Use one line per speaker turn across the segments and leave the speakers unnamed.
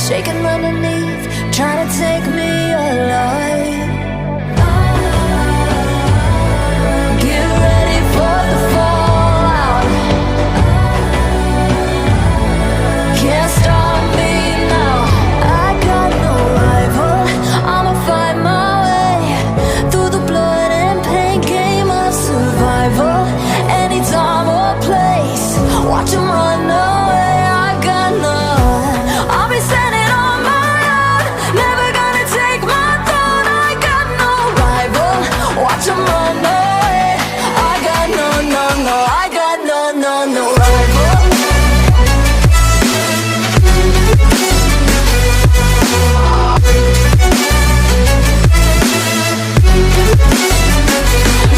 shaking underneath, trying to take me alive. Get ready for the fallout. Can't stop me now. I got no rival. I'ma fight my way through the blood and pain game of survival. Any time or place, watch 'em run away. I got none. I'll be standing on my own, never gonna take my throne. I got no rival. Watch 'em run away. I got no, no, no. I got no, no, no rival.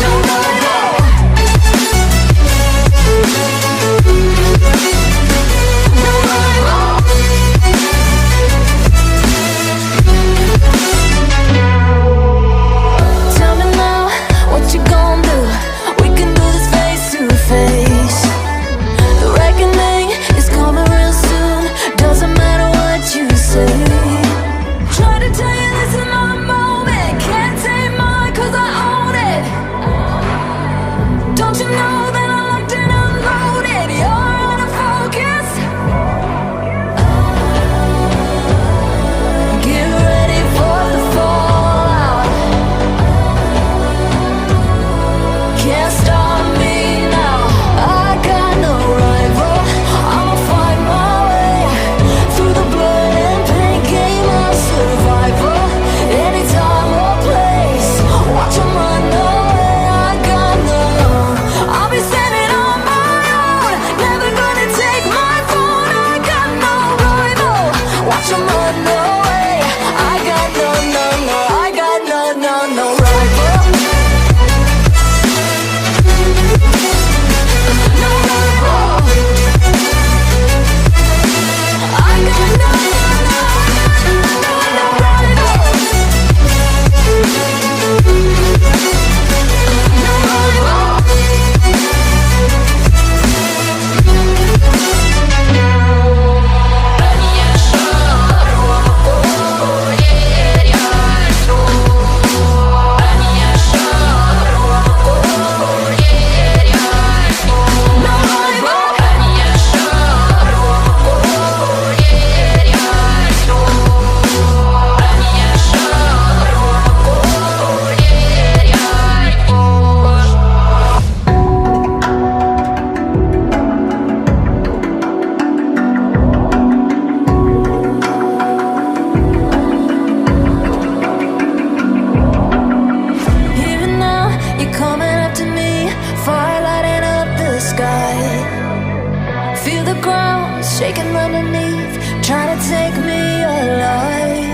No rival. No rival. Tell me now, what you gon' do? We can do this face to face. The reckoning is coming real soon. Doesn't matter what you say. Try to tell you this is my moment. Can't take mine 'cause I own it. Don't you know that I locked and unloaded? You're out of focus. Get ready for the fallout. Can't stop me now. I got no rival. I'ma fight my way through the blood and pain game of survival. Any time or place, watch 'em run away. I got no. I'll be standing on my own, never gonna take my phone. I got no rival. Watch 'em run away. I got no, no, no. I got no, no, no rival. No rival. I got no, no, no, no rival. No rival. Even now, you're coming up to me, fire lighting up the sky. Feel the ground shaking underneath, trying to take me alive.